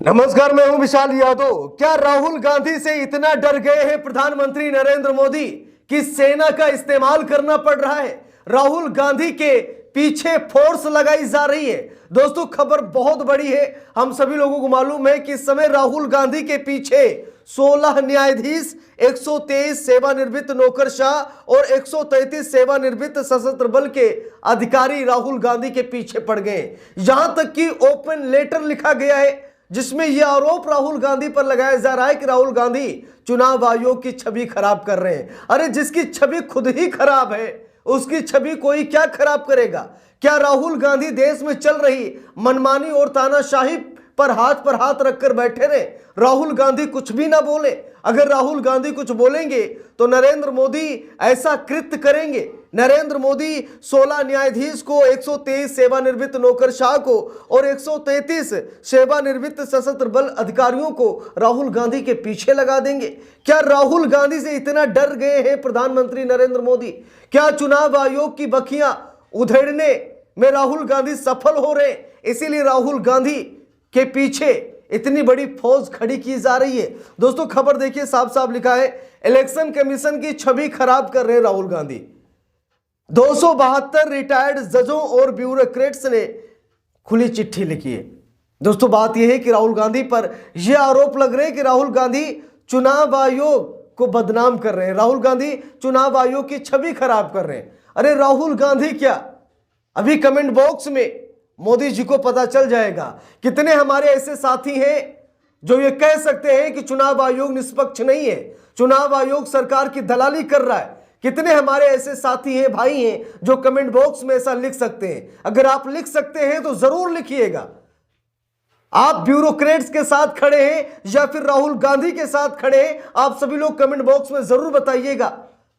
नमस्कार, मैं हूं विशाल यादव। क्या राहुल गांधी से इतना डर गए हैं प्रधानमंत्री नरेंद्र मोदी कि सेना का इस्तेमाल करना पड़ रहा है? राहुल गांधी के पीछे फोर्स लगाई जा रही है। दोस्तों, खबर बहुत बड़ी है। हम सभी लोगों को मालूम है कि इस समय राहुल गांधी के पीछे 16 न्यायाधीश, 123 सेवानिवृत्त नौकरशाह और 133 सेवानिवृत्त सशस्त्र बल के अधिकारी राहुल गांधी के पीछे पड़ गए। यहां तक कि ओपन लेटर लिखा गया है जिसमें यह आरोप राहुल गांधी पर लगाया जा रहा है कि राहुल गांधी चुनाव आयोग की छवि खराब कर रहे हैं। अरे, जिसकी छवि खुद ही खराब है उसकी छवि कोई क्या खराब करेगा? क्या राहुल गांधी देश में चल रही मनमानी और तानाशाही पर हाथ रखकर बैठे रहे? राहुल गांधी कुछ भी ना बोले। अगर राहुल गांधी कुछ बोलेंगे तो नरेंद्र मोदी ऐसा कृत्य करेंगे। नरेंद्र मोदी 16 न्यायाधीश को, 123 सेवानिवृत्त नौकरशाह को और 133 सेवानिवृत्त सशस्त्र बल अधिकारियों को राहुल गांधी के पीछे लगा देंगे। क्या राहुल गांधी से इतना डर गए हैं प्रधानमंत्री नरेंद्र मोदी? क्या चुनाव आयोग की बखियां उधेड़ने में राहुल गांधी सफल हो रहे, इसीलिए राहुल गांधी के पीछे इतनी बड़ी फौज खड़ी की जा रही है? दोस्तों, खबर देखिए, साफ साफ लिखा है, इलेक्शन कमीशन की छवि खराब कर रहे हैं राहुल गांधी। 272 रिटायर्ड जजों और ब्यूरोक्रेट्स ने खुली चिट्ठी लिखी है। दोस्तों, बात यह है कि राहुल गांधी पर यह आरोप लग रहे हैं कि राहुल गांधी चुनाव आयोग को बदनाम कर रहे हैं, राहुल गांधी चुनाव आयोग की छवि खराब कर रहे हैं। अरे राहुल गांधी क्या, अभी कमेंट बॉक्स में मोदी जी को पता चल जाएगा कितने हमारे ऐसे साथी हैं जो ये कह सकते हैं कि चुनाव आयोग निष्पक्ष नहीं है, चुनाव आयोग सरकार की दलाली कर रहा है। कितने हमारे ऐसे साथी हैं, भाई हैं, जो कमेंट बॉक्स में ऐसा लिख सकते हैं? अगर आप लिख सकते हैं तो जरूर लिखिएगा। आप ब्यूरोक्रेट्स के साथ खड़े हैं या फिर राहुल गांधी के साथ खड़े हैं? आप सभी लोग कमेंट बॉक्स में जरूर बताइएगा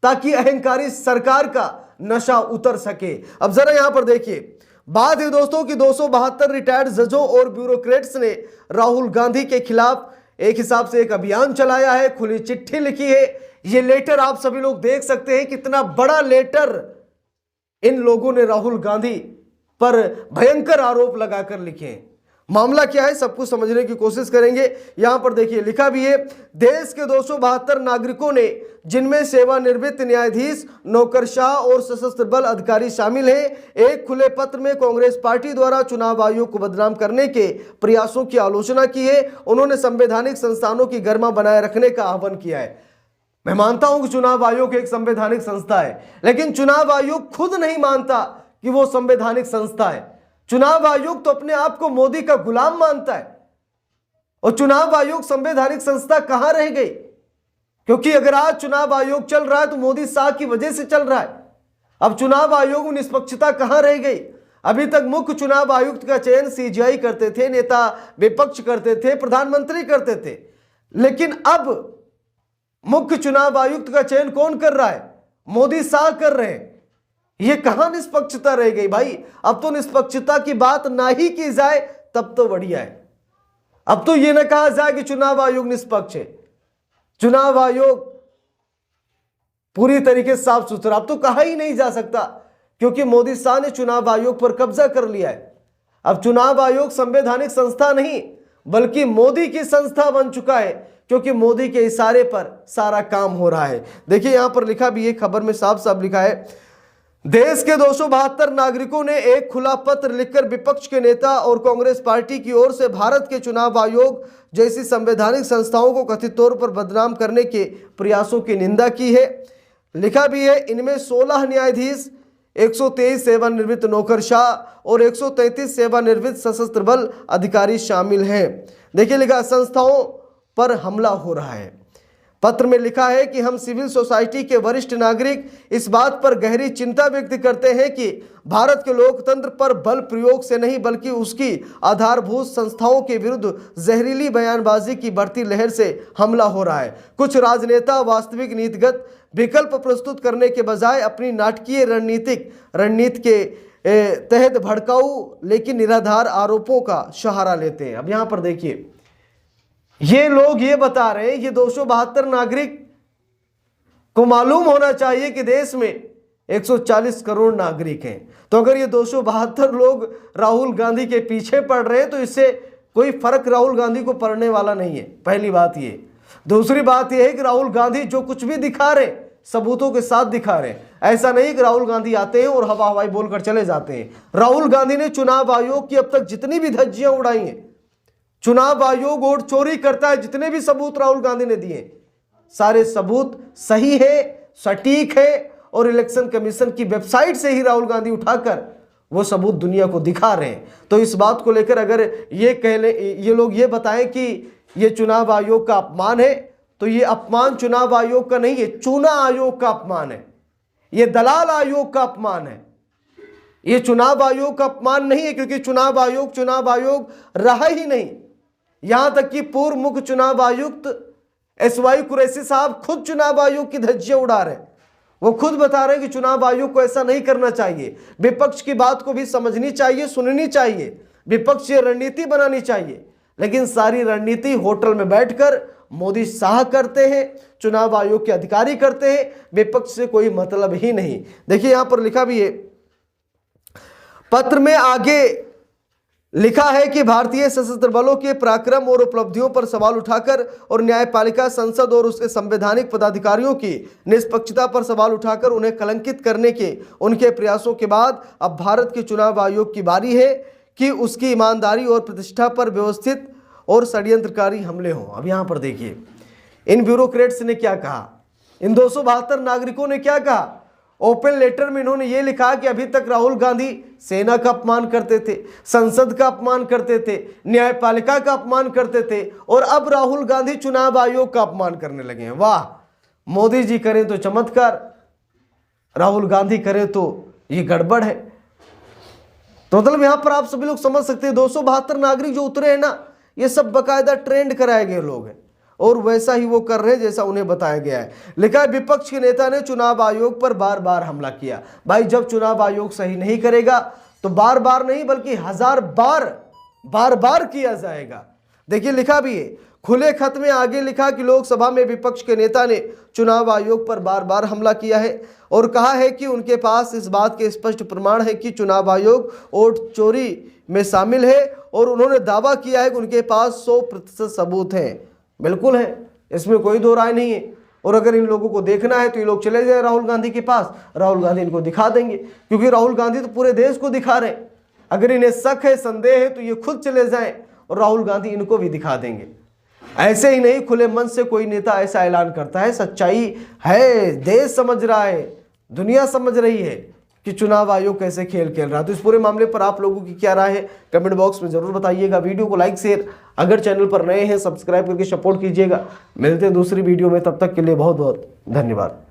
ताकि अहंकारी सरकार का नशा उतर सके। अब जरा यहां पर देखिए, बात है दोस्तों कि 272 रिटायर्ड जजों और ब्यूरोक्रेट्स ने राहुल गांधी के खिलाफ एक हिसाब से एक अभियान चलाया है, खुली चिट्ठी लिखी है। ये लेटर आप सभी लोग देख सकते हैं, कितना बड़ा लेटर इन लोगों ने राहुल गांधी पर भयंकर आरोप लगाकर लिखे हैं। मामला क्या है सब कुछ समझने की कोशिश करेंगे। यहां पर देखिए, लिखा भी है, देश के 272 नागरिकों ने, जिनमें सेवानिवृत्त न्यायाधीश, नौकरशाह और सशस्त्र बल अधिकारी शामिल हैं, एक खुले पत्र में कांग्रेस पार्टी द्वारा चुनाव आयोग को बदनाम करने के प्रयासों की आलोचना की है। उन्होंने संवैधानिक संस्थानों की गरिमा बनाए रखने का आह्वान किया है। मैं मानता हूं कि चुनाव आयोग एक संवैधानिक संस्था है, लेकिन चुनाव आयोग खुद नहीं मानता कि वो संवैधानिक संस्था है। चुनाव आयोग तो अपने आप को मोदी का गुलाम मानता है। और चुनाव आयोग संवैधानिक संस्था कहां रह गई? क्योंकि अगर आज चुनाव आयोग चल रहा है तो मोदी शाह की वजह से चल रहा है। अब चुनाव आयोग में निष्पक्षता कहां रह गई? अभी तक मुख्य चुनाव आयुक्त का चयन सीजीआई करते थे, नेता विपक्ष करते थे, प्रधानमंत्री करते थे, लेकिन अब मुख्य चुनाव आयुक्त का चयन कौन कर रहा है? मोदी शाह कर रहे हैं। ये कहां निष्पक्षता रह गई भाई? अब तो निष्पक्षता की बात ना ही की जाए तब तो बढ़िया है। अब तो ये ना कहा जाए कि चुनाव आयोग निष्पक्ष है, चुनाव आयोग पूरी तरीके से साफ सुथरा, अब तो कहा ही नहीं जा सकता, क्योंकि मोदी शाह ने चुनाव आयोग पर कब्जा कर लिया है। अब चुनाव आयोग संवैधानिक संस्था नहीं बल्कि मोदी की संस्था बन चुका है, क्योंकि मोदी के इशारे पर सारा काम हो रहा है। देखिए, यहां पर लिखा भी है, खबर में साफ साफ लिखा है, देश के 272 नागरिकों ने एक खुला पत्र लिखकर विपक्ष के नेता और कांग्रेस पार्टी की ओर से भारत के चुनाव आयोग जैसी संवैधानिक संस्थाओं को कथित तौर पर बदनाम करने के प्रयासों की निंदा की है। लिखा भी है, इनमें 16 न्यायाधीश, 123 सेवानिवृत्त नौकरशाह और 133 सेवानिवृत्त सशस्त्र बल अधिकारी शामिल हैं। देखिए, लिखा, संस्थाओं पर हमला हो रहा है। पत्र में लिखा है कि हम सिविल सोसाइटी के वरिष्ठ नागरिक इस बात पर गहरी चिंता व्यक्त करते हैं कि भारत के लोकतंत्र पर बल प्रयोग से नहीं बल्कि उसकी आधारभूत संस्थाओं के विरुद्ध जहरीली बयानबाजी की बढ़ती लहर से हमला हो रहा है। कुछ राजनेता वास्तविक नीतिगत विकल्प प्रस्तुत करने के बजाय अपनी नाटकीय रणनीति के तहत भड़काऊ लेकिन निराधार आरोपों का सहारा लेते हैं। अब यहां पर देखिए, ये लोग ये बता रहे हैं, ये 272 नागरिक को मालूम होना चाहिए कि देश में 140 करोड़ नागरिक हैं। तो अगर ये 272 लोग राहुल गांधी के पीछे पड़ रहे हैं तो इससे कोई फर्क राहुल गांधी को पड़ने वाला नहीं है, पहली बात ये। दूसरी बात यह है कि राहुल गांधी जो कुछ भी दिखा रहे सबूतों के साथ दिखा रहे हैं। ऐसा नहीं कि राहुल गांधी आते हैं और हवा हवाई बोलकर चले जाते हैं। राहुल गांधी ने चुनाव आयोग की अब तक जितनी भी धज्जियां उड़ाई हैं, चुनाव आयोग वोट चोरी करता है, जितने भी सबूत राहुल गांधी ने दिए सारे सबूत सही है, सटीक है, और इलेक्शन कमीशन की वेबसाइट से ही राहुल गांधी उठाकर वो सबूत दुनिया को दिखा रहे हैं। तो इस बात को लेकर अगर ये लोग ये बताएं कि ये चुनाव आयोग का अपमान है, तो ये अपमान चुनाव आयोग का नहीं है, चुनाव आयोग का अपमान है, ये दलाल आयोग का अपमान है। ये चुनाव आयोग का अपमान नहीं है, क्योंकि चुनाव आयोग रहा ही नहीं। यहां तक कि पूर्व मुख्य चुनाव आयुक्त SY कुरैशी साहब खुद चुनाव आयोग की धज्जियां उड़ा रहे हैं। वो खुद बता रहे हैं कि चुनाव आयोग को ऐसा नहीं करना चाहिए, विपक्ष की बात को भी समझनी चाहिए, सुननी चाहिए, विपक्ष ये रणनीति बनानी चाहिए। लेकिन सारी रणनीति होटल में बैठकर मोदी शाह करते हैं, चुनाव आयोग के अधिकारी करते हैं, विपक्ष से कोई मतलब ही नहीं। देखिए यहां पर लिखा भी है, पत्र में आगे लिखा है कि भारतीय सशस्त्र बलों के पराक्रम और उपलब्धियों पर सवाल उठाकर और न्यायपालिका, संसद और उसके संवैधानिक पदाधिकारियों की निष्पक्षता पर सवाल उठाकर उन्हें कलंकित करने के उनके प्रयासों के बाद अब भारत के चुनाव आयोग की बारी है कि उसकी ईमानदारी और प्रतिष्ठा पर व्यवस्थित और षड्यंत्रकारी हमले हों। अब यहाँ पर देखिए इन ब्यूरोक्रेट्स ने क्या कहा, इन 272 नागरिकों ने क्या कहा। ओपन लेटर में इन्होंने ये लिखा कि अभी तक राहुल गांधी सेना का अपमान करते थे, संसद का अपमान करते थे, न्यायपालिका का अपमान करते थे, और अब राहुल गांधी चुनाव आयोग का अपमान करने लगे हैं। वाह, मोदी जी करें तो चमत्कार, राहुल गांधी करें तो ये गड़बड़ है। तो मतलब यहां पर आप सभी लोग समझ सकते हैं 272 नागरिक जो उतरे हैं ना, ये सब बकायदा ट्रेंड कराए गए लोग हैं और वैसा ही वो कर रहे हैं जैसा उन्हें बताया गया है। लिखा है विपक्ष के नेता ने चुनाव आयोग पर बार बार हमला किया। भाई जब चुनाव आयोग सही नहीं करेगा तो बार बार नहीं बल्कि 1000 बार किया जाएगा। देखिए लिखा भी है, खुले खत में आगे लिखा कि लोकसभा में विपक्ष के नेता ने चुनाव आयोग पर बार बार हमला किया है और कहा है कि उनके पास इस बात के स्पष्ट प्रमाण है कि चुनाव आयोग वोट चोरी में शामिल है, और उन्होंने दावा किया है कि उनके पास 100% सबूत हैं। बिल्कुल है, इसमें कोई दो राय नहीं है। और अगर इन लोगों को देखना है तो ये लोग चले जाए राहुल गांधी के पास, राहुल गांधी इनको दिखा देंगे, क्योंकि राहुल गांधी तो पूरे देश को दिखा रहे हैं। अगर इन्हें शक है, संदेह है, तो ये खुद चले जाएं और राहुल गांधी इनको भी दिखा देंगे। ऐसे ही नहीं, खुले मन से कोई नेता ऐसा ऐलान करता है, सच्चाई है, देश समझ रहा है, दुनिया समझ रही है कि चुनाव आयोग कैसे खेल खेल रहा है। तो इस पूरे मामले पर आप लोगों की क्या राय है कमेंट बॉक्स में जरूर बताइएगा। वीडियो को लाइक शेयर, अगर चैनल पर नए हैं सब्सक्राइब करके सपोर्ट कीजिएगा। मिलते हैं दूसरी वीडियो में, तब तक के लिए बहुत बहुत धन्यवाद।